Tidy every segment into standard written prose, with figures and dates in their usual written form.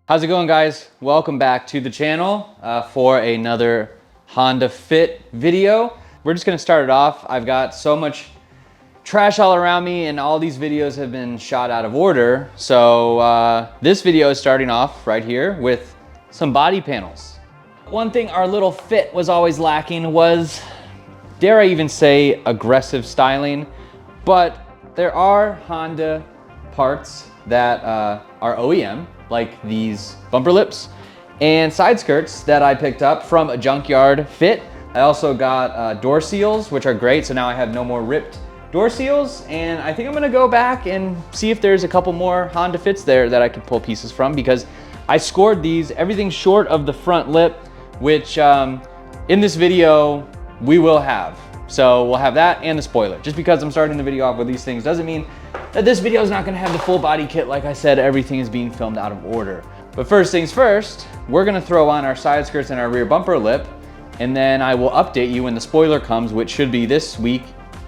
How's it going, guys? Welcome back to the channel for another Honda Fit video. We're just gonna start it off. I've got so much trash all around me and all these videos have been shot out of order. So this video is starting off right here with some body panels. One thing our little Fit was always lacking was, dare I even say, aggressive styling. But there are Honda parts that are OEM, like these bumper lips and side skirts that I picked up from a Junkyard Fit. I also got door seals, which are great. So now I have no more ripped door seals. And I think I'm gonna go back and see if there's a couple more Honda Fits there that I can pull pieces from, because I scored these, everything short of the front lip, which in this video we will have. So we'll have that and the spoiler. Just because I'm starting the video off with these things doesn't mean that this video is not gonna have the full body kit. Like I said, everything is being filmed out of order. But first things first, we're gonna throw on our side skirts and our rear bumper lip, and then I will update you when the spoiler comes, which should be this week,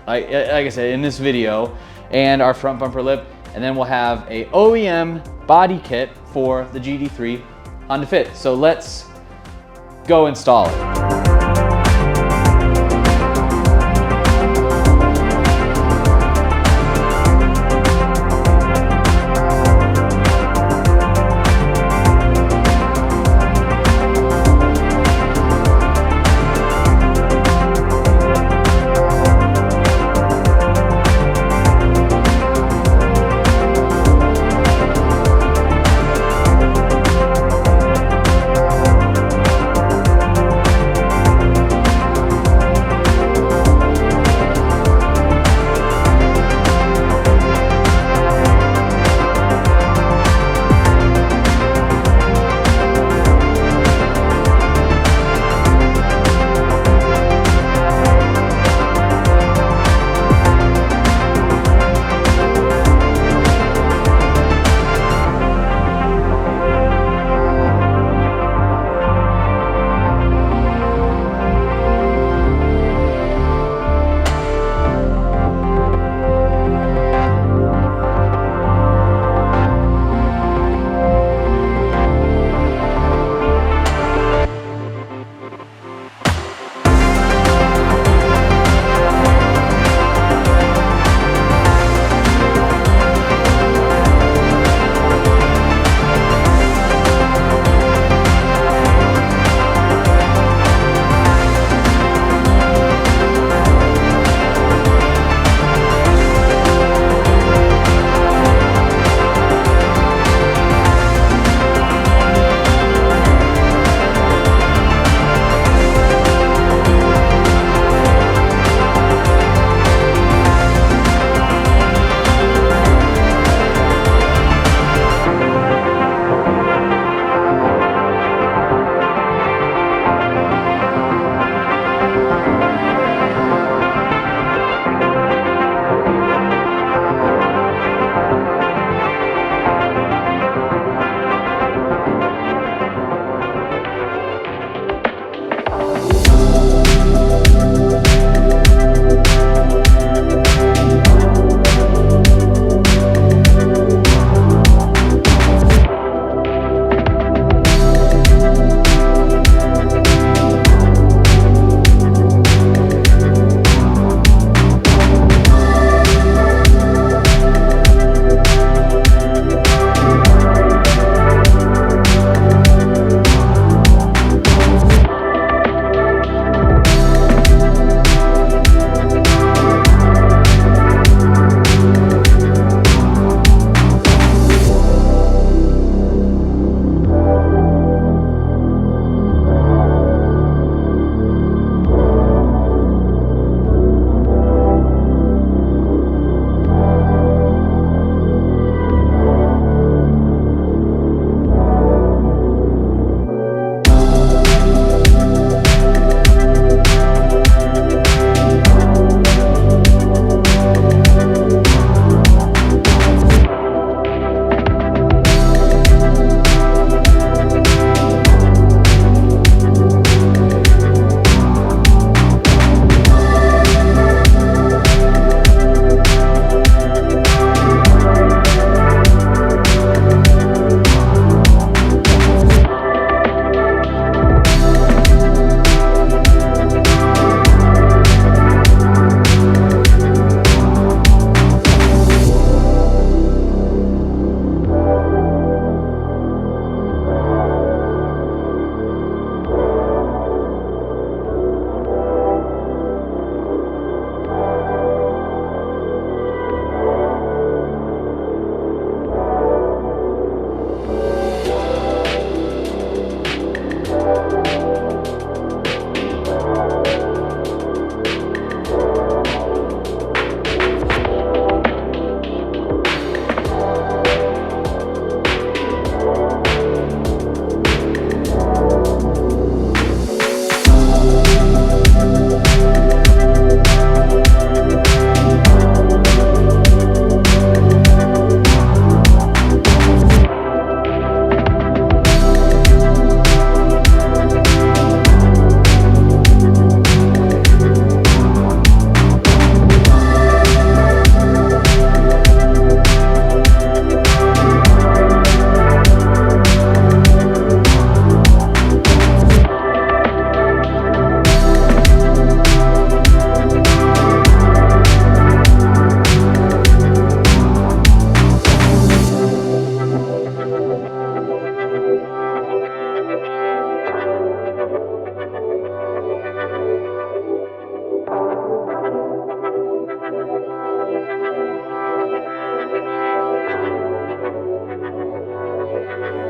like I said, in this video, and our front bumper lip. And then we'll have a OEM body kit for the GD3 Honda Fit. So let's go install it.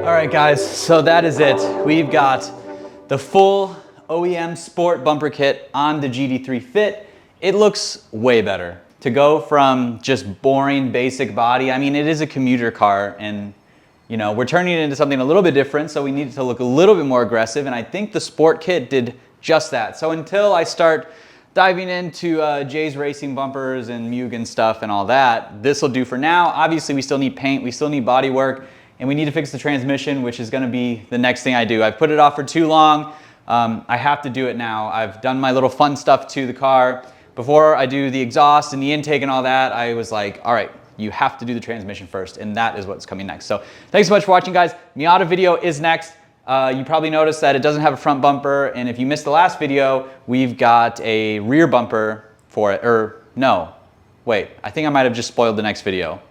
All right, guys, so that is it. We've got the full OEM sport bumper kit on the GD3 Fit. It looks way better. To go from just boring basic body, I mean, it is a commuter car, and you know, we're turning it into something a little bit different, so we need it to look a little bit more aggressive, and I think the sport kit did just that. So until I start diving into Jay's racing bumpers and Mugen stuff and all that, this will do for now. Obviously, we still need paint, we still need body work, and we need to fix the transmission, which is gonna be the next thing I do. I've put it off for too long. I have to do it now. I've done my little fun stuff to the car. Before I do the exhaust and the intake and all that, I was like, all right, you have to do the transmission first, and that is what's coming next. So thanks so much for watching, guys. Miata video is next. You probably noticed that it doesn't have a front bumper, and if you missed the last video, we've got a rear bumper for it, or no, wait, I think I might have just spoiled the next video.